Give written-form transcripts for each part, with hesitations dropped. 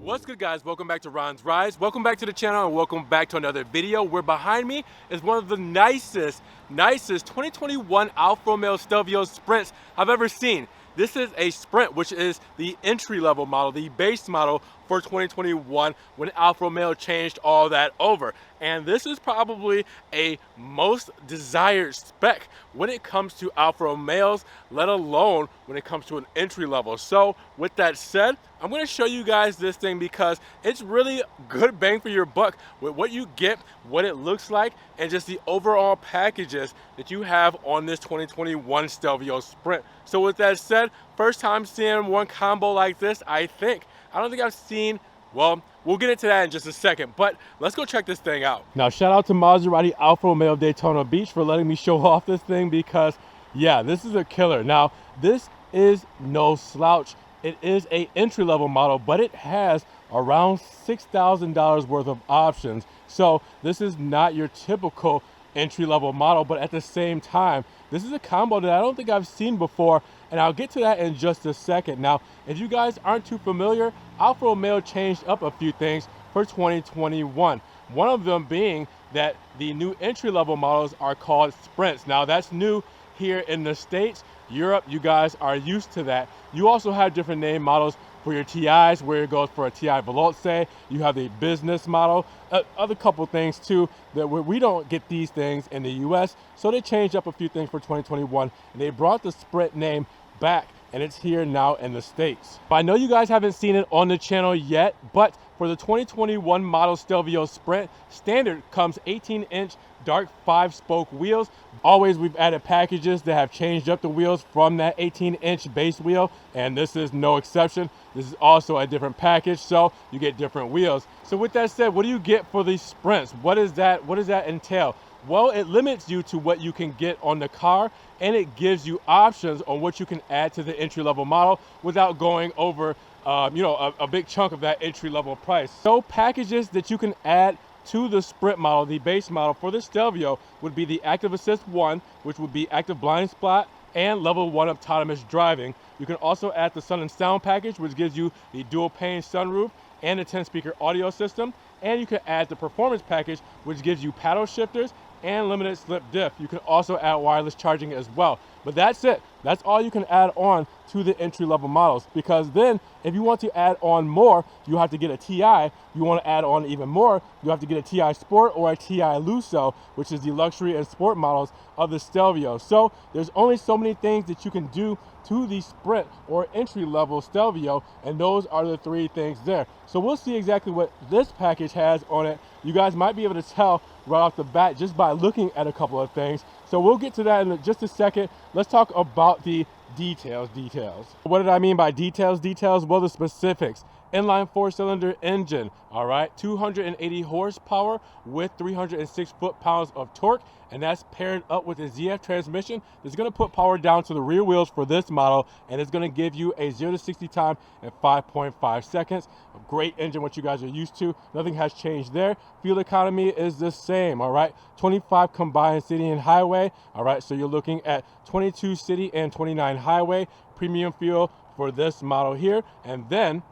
What's good, guys? Welcome back to Ron's Rise. Welcome back to the channel and welcome back to another video. Where behind me is one of the nicest 2021 Alfa Romeo Stelvio Sprints I've ever seen. This is a Sprint, which is the entry-level model, the base model for 2021 when Alfa Romeo changed all that over. And this is probably a most desired spec when it comes to Alfa Romeos, let alone when it comes to an entry level. So with that said, I'm going to show you guys this thing because it's really good bang for your buck with what you get, what it looks like, and just the overall packages that you have on this 2021 Stelvio Sprint. So with that said, first time seeing one combo like this, I don't think I've seen, well, we'll get into that in just a second, but let's go check this thing out. Now, shout out to Maserati Alfa Romeo Daytona Beach for letting me show off this thing because, yeah, this is a killer. Now, this is no slouch. It is a entry-level model, but it has around $6,000 worth of options. So this is not your typical entry-level model, but at the same time, this is a combo that I don't think I've seen before, and I'll get to that in just a second. Now, if you guys aren't too familiar, Alfa Romeo changed up a few things for 2021. One of them being that the new entry-level models are called Sprints. Now, that's new here in the States. Europe, you guys are used to that. You also have different name models for your TIs, where it goes for a TI Veloce. You have the business model, other couple things too, that we don't get these things in the US. So they changed up a few things for 2021, and they brought the Sprint name back, and it's here now in the States. I know you guys haven't seen it on the channel yet, but for the 2021 model Stelvio Sprint, standard comes 18-inch dark 5-spoke wheels. Always we've added packages that have changed up the wheels from that 18-inch base wheel, and this is no exception. This is also a different package, so you get different wheels. So with that said, what do you get for these Sprints? What does that entail? Well, it limits you to what you can get on the car, and it gives you options on what you can add to the entry-level model without going over a big chunk of that entry-level price. So packages that you can add to the Sprint model, the base model for the Stelvio, would be the Active Assist 1, which would be active blind spot and level 1 autonomous driving. You can also add the Sun and Sound package, which gives you the dual pane sunroof and a 10-speaker audio system. And you can add the Performance package, which gives you paddle shifters and limited slip diff. You can also add wireless charging as well. But that's it. That's all you can add on to the entry-level models, because then if you want to add on more, you have to get a TI. You want to add on even more, you have to get a TI Sport or a TI Lusso, which is the luxury and sport models of the Stelvio. So there's only so many things that you can do to the Sprint or entry-level Stelvio, and those are the three things there. So we'll see exactly what this package has on it. You guys might be able to tell right off the bat just by looking at a couple of things. So we'll get to that in just a second. Let's talk about the details. What did I mean by details? Well, the specifics. Inline 4-cylinder engine, all right, 280 horsepower with 306 foot-pounds of torque, and that's paired up with a ZF transmission. It's going to put power down to the rear wheels for this model, and it's going to give you a 0 to 60 time in 5.5 seconds. A great engine, what you guys are used to. Nothing has changed there. Fuel economy is the same, all right, 25 combined city and highway, all right, so you're looking at 22 city and 29 highway. Premium fuel for this model here, and then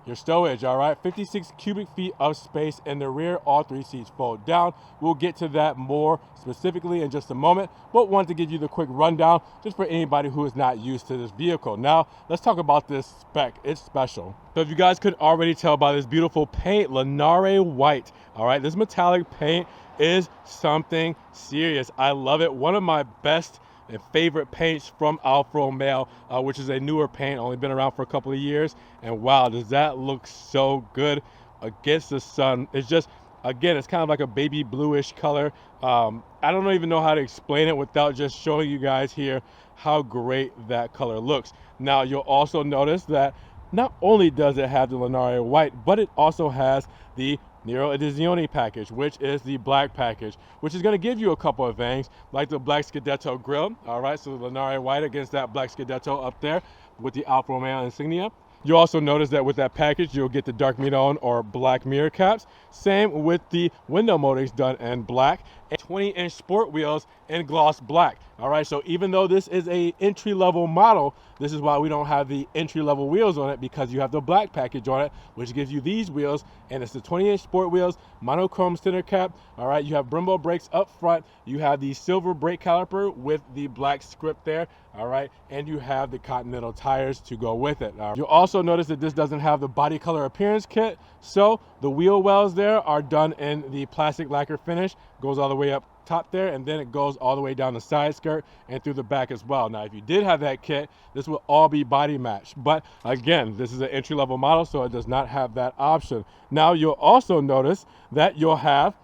your stowage, all right, 56 cubic feet of space in the rear. All 3 seats fold down. We'll get to that more specifically in just a moment, but wanted to give you the quick rundown just for anybody who is not used to this vehicle. Now, let's talk about this spec. It's special. So if you guys could already tell by this beautiful paint, Lanare white, all right, this metallic paint is something serious. I love it. One of my best and favorite paints from Alfa Romeo, which is a newer paint, only been around for a couple of years, and wow, does that look so good against the sun. It's just, again, it's kind of like a baby bluish color. I don't even know how to explain it without just showing you guys here how great that color looks. Now, you'll also notice that not only does it have the Lanare white, but it also has the Nero Edizione package, which is the black package, which is going to give you a couple of things, like the black Scudetto grille, all right, so the Lanare white against that black Scudetto up there with the Alfa Romeo insignia. You'll also notice that with that package, you'll get the dark midone or black mirror caps. Same with the window moldings done in black. and 20-inch sport wheels in gloss black. All right, so even though this is a entry-level model, this is why we don't have the entry-level wheels on it, because you have the black package on it, which gives you these wheels, and it's the 20-inch sport wheels, monochrome center cap. All right, you have Brembo brakes up front, you have the silver brake caliper with the black script there. All right, and you have the Continental tires to go with it. You'll also notice that this doesn't have the body color appearance kit, so the wheel wells there are done in the plastic lacquer finish, goes all the way up top there, and then it goes all the way down the side skirt and through the back as well. Now, if you did have that kit, this will all be body matched, but again, this is an entry-level model, so it does not have that option. Now, you'll also notice that you'll have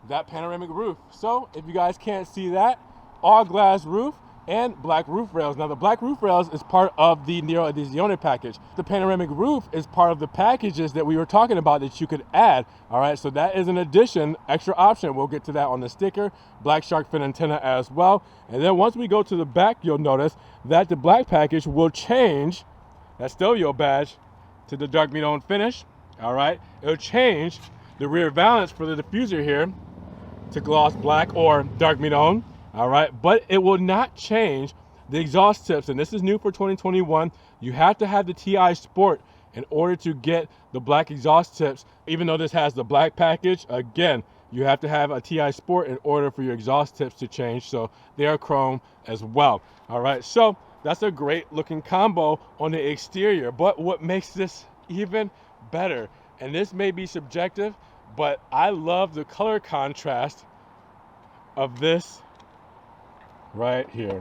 that panoramic roof. So if you guys can't see that, all glass roof and black roof rails. Now, the black roof rails is part of the Nero Edizione package. The panoramic roof is part of the packages that we were talking about that you could add. All right, so that is an addition, extra option. We'll get to that on the sticker. Black shark fin antenna as well. And then once we go to the back, you'll notice that the black package will change that Stelvio badge to the dark meat-on finish. All right, it'll change the rear valance for the diffuser here to gloss black or dark meat-on. All right, but it will not change the exhaust tips, and this is new for 2021. You have to have the TI Sport in order to get the black exhaust tips. Even though this has the black package, again, you have to have a TI Sport in order for your exhaust tips to change, so they are chrome as well. All right, so that's a great looking combo on the exterior, but what makes this even better, and this may be subjective, but I love the color contrast of this right here.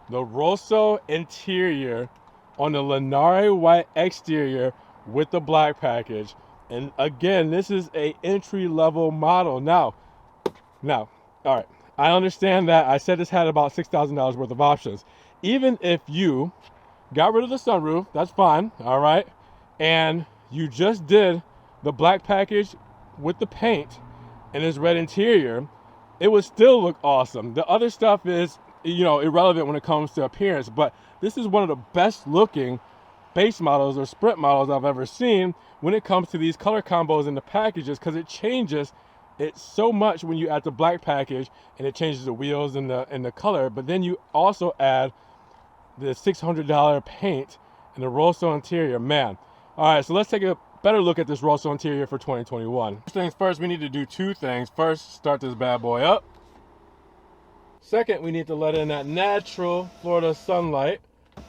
The Rosso interior on the Linare white exterior with the black package. And again, this is a entry-level model. Now, all right, I understand that I said this had about $6,000 worth of options. Even if you got rid of the sunroof, that's fine, all right, and you just did the black package with the paint and this red interior, it would still look awesome. The other stuff is, you know, irrelevant when it comes to appearance, but this is one of the best looking base models or sprint models I've ever seen when it comes to these color combos in the packages, because it changes it so much when you add the black package, and it changes the wheels and the color, but then you also add the $600 paint and the Rosso interior. Man, all right, so let's take a better look at this Rosso interior for 2021. First things first, we need to do two things. First, start this bad boy up. Second, we need to let in that natural Florida sunlight,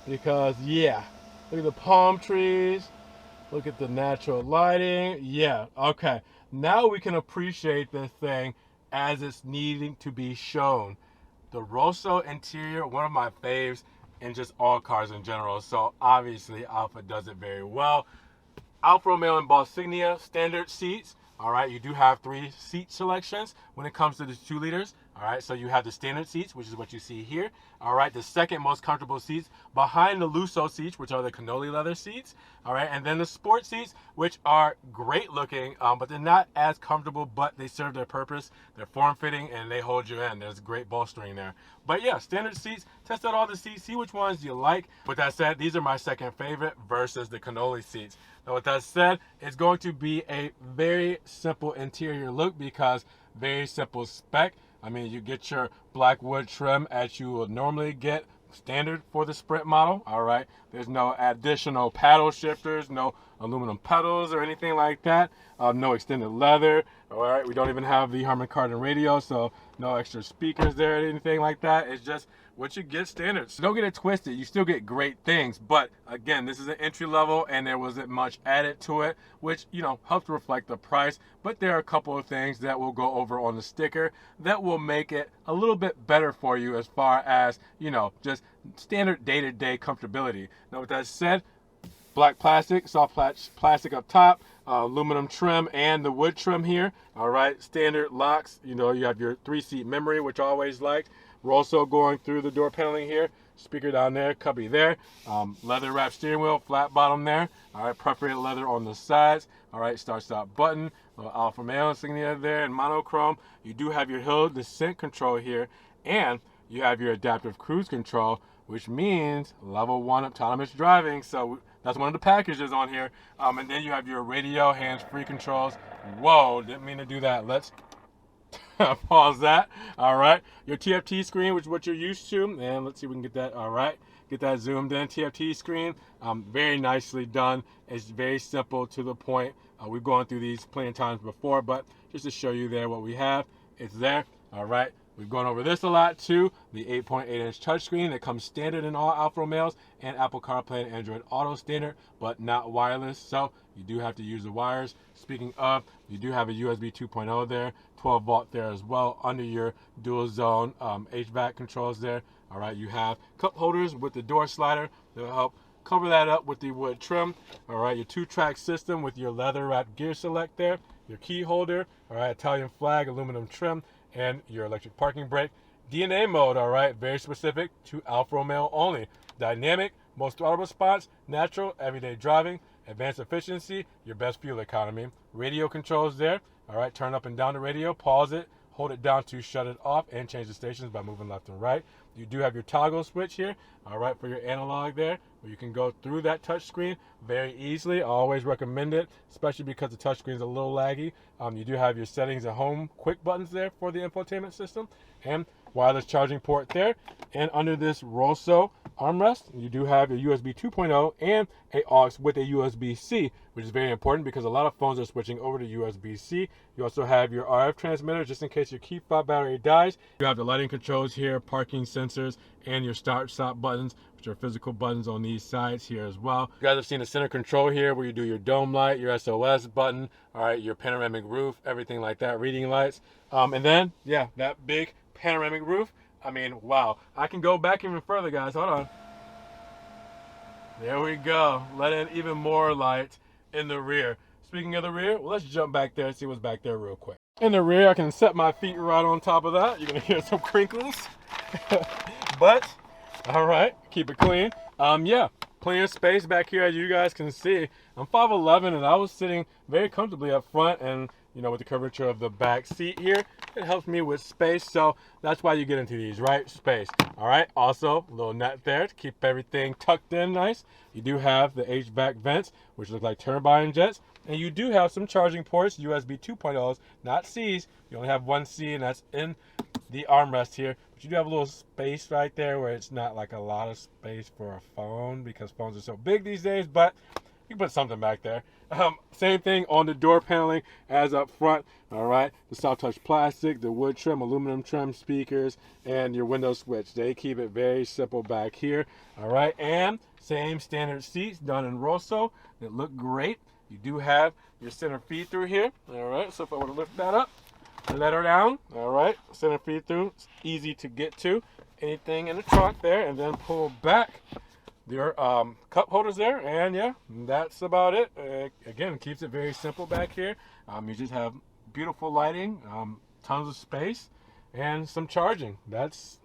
because yeah, look at the palm trees, look at the natural lighting. Yeah, okay, now we can appreciate this thing as it's needing to be shown. The Rosso interior, one of my faves in just all cars in general, so obviously Alfa does it very well. Alfa Romeo and Insignia standard seats. All right, you do have 3 seat selections when it comes to the 2 liters. All right, so you have the standard seats, which is what you see here. All right, the second most comfortable seats behind the Lusso seats, which are the cannoli leather seats. All right, and then the sport seats, which are great looking, but they're not as comfortable, but they serve their purpose. They're form-fitting and they hold you in. There's great bolstering there. But yeah, standard seats, test out all the seats, see which ones you like. With that said, these are my second favorite versus the cannoli seats. Now with that said, it's going to be a very simple interior look, because very simple spec. I mean, you get your black wood trim as you would normally get standard for the Sprint model. All right, there's no additional paddle shifters, no aluminum pedals or anything like that, no extended leather. All right, we don't even have the Harman Kardon radio, so no extra speakers there or anything like that. It's just what you get standard. So don't get it twisted, you still get great things, but again, this is an entry level and there wasn't much added to it, which, you know, helps reflect the price. But there are a couple of things that we'll go over on the sticker that will make it a little bit better for you as far as, you know, just standard day-to-day comfortability. Now with that said, black plastic, soft plastic up top, aluminum trim and the wood trim here. All right, standard locks. You know, you have your 3-seat memory, which I always liked. Rosso going through the door paneling here. Speaker down there, cubby there. Leather wrapped steering wheel, flat bottom there. All right, perforated leather on the sides. All right, start-stop button. Alfa Romeo insignia there in monochrome. You do have your hill descent control here, and you have your adaptive cruise control, which means level 1 autonomous driving. So that's one of the packages on here. And then you have your radio, hands-free controls. Whoa, didn't mean to do that. Let's Pause that. All right. Your TFT screen, which is what you're used to. And let's see if we can get that. All right. Get that zoomed in. TFT screen. Very nicely done. It's very simple, to the point. We've gone through these plenty of times before, but just to show you there what we have, it's there. All right. We've gone over this a lot too. The 8.8-inch touchscreen that comes standard in all Alfa Romeos, and Apple CarPlay and Android Auto standard, but not wireless. So you do have to use the wires. Speaking of, you do have a USB 2.0 there, 12 volt there as well under your dual zone HVAC controls there. All right, you have cup holders with the door slider that will help cover that up with the wood trim. All right, your 2-track system with your leather wrapped gear select there, your key holder, all right, Italian flag, aluminum trim, and your electric parking brake. DNA mode, all right, very specific to Alfa Romeo only. Dynamic, most throttle response, natural, everyday driving, advanced efficiency, your best fuel economy. Radio controls there, all right, turn up and down the radio, pause it, hold it down to shut it off, and change the stations by moving left and right. You do have your toggle switch here, all right, for your analog there, where you can go through that touch screen very easily. I always recommend it, especially because the touch screen is a little laggy. You do have your settings at home quick buttons there for the infotainment system, and wireless charging port there. And under this Rosso armrest, you do have your USB 2.0 and a aux with a USB-C, which is very important because a lot of phones are switching over to USB-C. You also have your RF transmitter just in case your key fob battery dies. You have the lighting controls here, parking sensors, and your start-stop buttons, which are physical buttons on these sides here as well. You guys have seen the center control here where you do your dome light, your SOS button, all right, your panoramic roof, everything like that, reading lights. And then, yeah, that big panoramic roof. I mean, wow. I can go back even further, guys. Hold on. There we go. Let in even more light in the rear. Speaking of the rear, well, let's jump back there and see what's back there real quick. In the rear, I can set my feet right on top of that. You're going to hear some crinkles. But, all right, keep it clean. Yeah, plenty of space back here, as you guys can see. I'm 5'11", and I was sitting very comfortably up front, and you know, with the curvature of the back seat here, it helps me with space. So that's why you get into these, right? Space. All right. Also, a little net there to keep everything tucked in nice. You do have the HVAC vents, which look like turbine jets. And you do have some charging ports, USB 2.0s, not C's. You only have one C, and that's in the armrest here. But you do have a little space right there where it's not like a lot of space for a phone because phones are so big these days, but you can put something back there. Same thing on the door paneling as up front. All right, the soft touch plastic, the wood trim, aluminum trim speakers, and your window switch. They keep it very simple back here. All right, and same standard seats done in Rosso that look great. You do have your center feed through here. All right, so if I were to lift that up, let her down. All right, center feed through, it's easy to get to. Anything in the trunk there, and then pull back your cup holders there, and yeah, that's about it. Again, keeps it very simple back here. You just have beautiful lighting, tons of space, and some charging. That's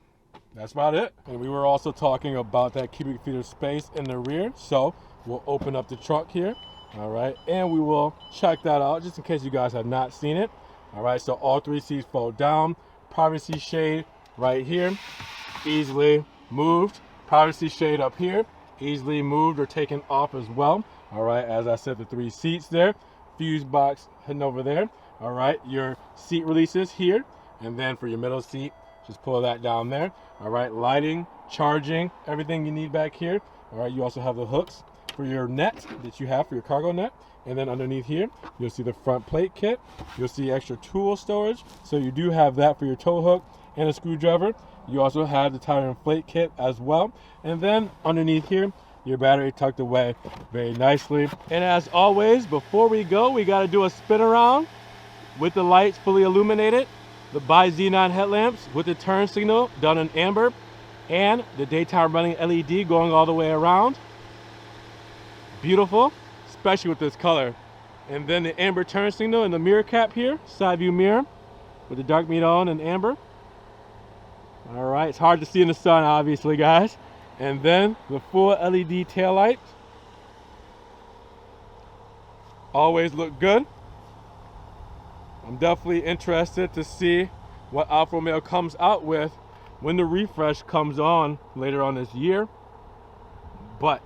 about it. And we were also talking about that cubic feet of space in the rear, so we'll open up the trunk here. All right, and we will check that out just in case you guys have not seen it. All right, so all 3 seats fold down. Privacy shade right here, easily moved. Privacy shade up here, easily moved or taken off as well. All right, as I said, the 3 seats there, fuse box heading over there. All right, your seat releases here, and then for your middle seat, just pull that down there. All right, lighting, charging, everything you need back here. All right, you also have the hooks for your net that you have for your cargo net. And then underneath here, you'll see the front plate kit. You'll see extra tool storage. So you do have that for your tow hook and a screwdriver. You also have the tire inflate kit as well. And then underneath here, your battery tucked away very nicely. And as always, before we go, we got to do a spin around with the lights fully illuminated, the bi xenon headlamps with the turn signal done in amber, and the daytime running LED going all the way around. Beautiful, especially with this color. And then the amber turn signal and the mirror cap here, side view mirror with the dark meat on and amber. All right, it's hard to see in the sun, obviously, guys. And then the full LED taillight. Always look good. I'm definitely interested to see what Alfa Romeo comes out with when the refresh comes on later on this year. But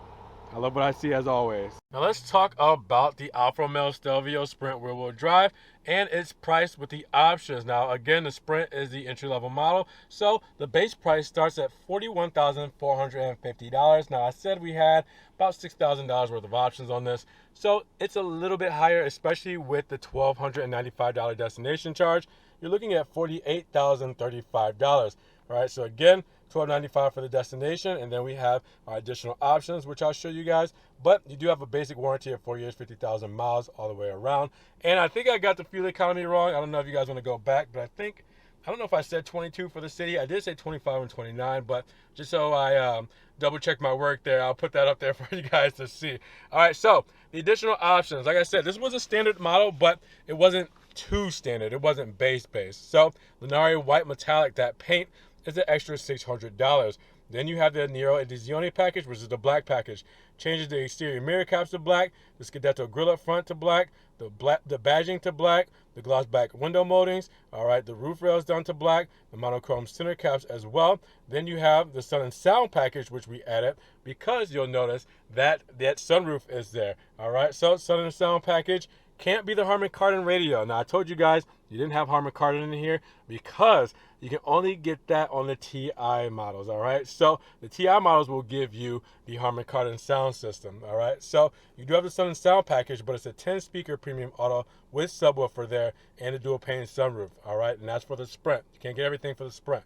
I love what I see as always. Now let's talk about the Alfa Romeo Stelvio Sprint rear-wheel drive and its price with the options. Now again, the Sprint is the entry-level model, so the base price starts at $41,450. Now I said we had about $6,000 worth of options on this, so it's a little bit higher, especially with the $1,295 destination charge. You're looking at $48,035. All right, so again, $1,295 for the destination, and then we have our additional options, which I'll show you guys. But you do have a basic warranty of 4 years, 50,000 miles all the way around. And I think I got the fuel economy wrong. I don't know if you guys want to go back, but I don't know if I said 22 for the city. I did say 25 and 29, but just so I double check my work there, I'll put that up there for you guys to see. All right, so the additional options. Like I said, this was a standard model, but it wasn't too standard. It wasn't base. So Lunaria White Metallic, that paint, is an extra $600. Then you have the Nero Edizione package, which is the black package. Changes the exterior mirror caps to black, the Scudetto grill up front to black, the badging to black, the gloss back window moldings, all right, the roof rails done to black, the monochrome center caps as well. Then you have the sun and sound package, which we added because you'll notice that sunroof is there, all right. So sun and sound package can't be the Harman Kardon radio. Now I told you guys you didn't have Harman Kardon in here because you can only get that on the TI models, all right? So the TI models will give you the Harman Kardon sound system, all right? So you do have the sun and sound package, but it's a 10-speaker premium auto with subwoofer there and a dual pane sunroof, all right? And that's for the Sprint. You can't get everything for the Sprint.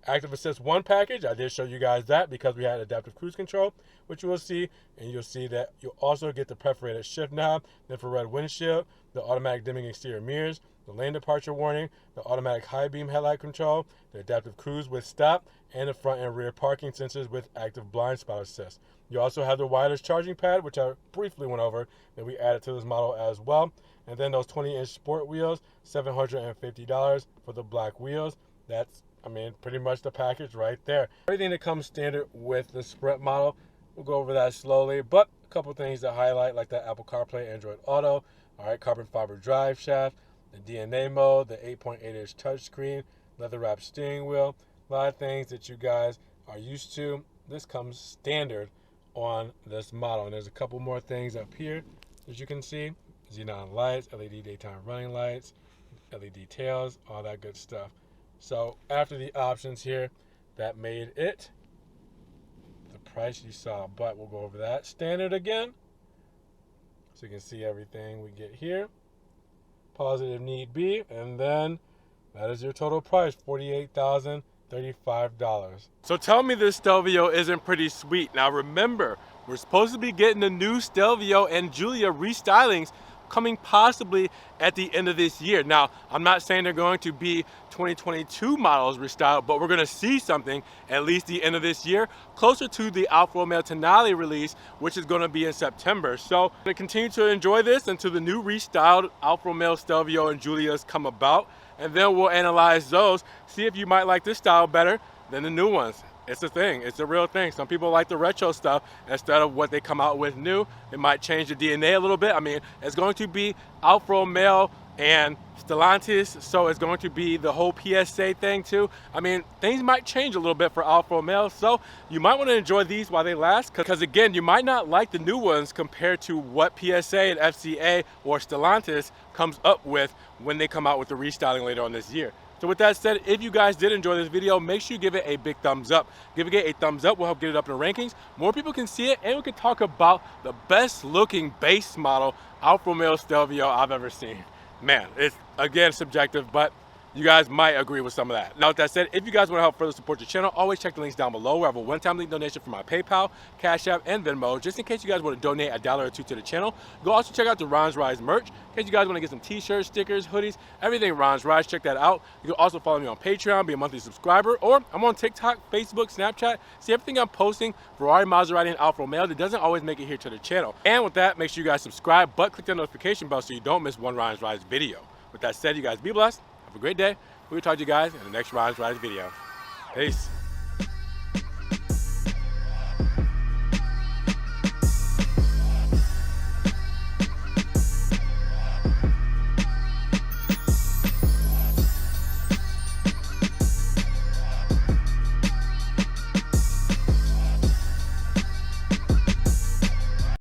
Active Assist 1 package, I did show you guys that because we had adaptive cruise control, which you will see, and you'll see that you'll also get the perforated shift knob, the infrared windshield, the automatic dimming exterior mirrors, the lane departure warning, the automatic high beam headlight control, the adaptive cruise with stop, and the front and rear parking sensors with active blind spot assist. You also have the wireless charging pad, which I briefly went over, that we added to this model as well. And then those 20-inch sport wheels, $750 for the black wheels. That's, I mean, pretty much the package right there. Everything that comes standard with the Sprint model. We'll go over that slowly, but a couple things to highlight, like that Apple CarPlay, Android Auto, all right, carbon fiber drive shaft, the DNA mode, the 8.8-inch touchscreen, leather-wrapped steering wheel, a lot of things that you guys are used to. This comes standard on this model, and there's a couple more things up here as you can see. Xenon lights, LED daytime running lights, LED tails, all that good stuff. So after the options here, that made it the price you saw, but we'll go over that. Standard again, so you can see everything we get here. Positive need be, and then that is your total price, $48,035. So tell me this Stelvio isn't pretty sweet. Now remember, we're supposed to be getting the new Stelvio and Giulia restylings coming possibly at the end of this year. Now, I'm not saying they're going to be 2022 models restyled, but we're going to see something at least the end of this year, closer to the Alfa Romeo Tonale release, which is going to be in September. So to continue to enjoy this until the new restyled Alfa Romeo Stelvio and Giulias come about, and then we'll analyze those, see if you might like this style better than the new ones. It's a thing, it's a real thing. Some people like the retro stuff instead of what they come out with new. It might change the DNA a little bit. I mean, it's going to be Alfa Romeo and Stellantis, so it's going to be the whole PSA thing too. I mean, things might change a little bit for Alfa Romeo, so you might want to enjoy these while they last, because again, you might not like the new ones compared to what PSA and FCA or Stellantis comes up with when they come out with the restyling later on this year. So with that said, if you guys did enjoy this video, make sure you give it a big thumbs up. Give it a thumbs up, will help get it up in the rankings. More people can see it, and we can talk about the best looking base model Alfa Romeo Stelvio I've ever seen. Man, it's again subjective, but you guys might agree with some of that. Now with that said, if you guys want to help further support the channel, always check the links down below. We have a one-time link donation for my PayPal, Cash App, and Venmo, just in case you guys want to donate $1 or $2 to the channel. Go also check out the Ron's Rise merch, in case you guys want to get some t-shirts, stickers, hoodies, everything Ron's Rise, check that out. You can also follow me on Patreon, be a monthly subscriber, or I'm on TikTok, Facebook, Snapchat. See everything I'm posting, Ferrari, Maserati, and Alfa Romeo, that doesn't always make it here to the channel. And with that, make sure you guys subscribe, but click that notification bell so you don't miss one Ron's Rise video. With that said, you guys be blessed, have a great day. We'll talk to you guys in the next Ron's Rise video. Peace.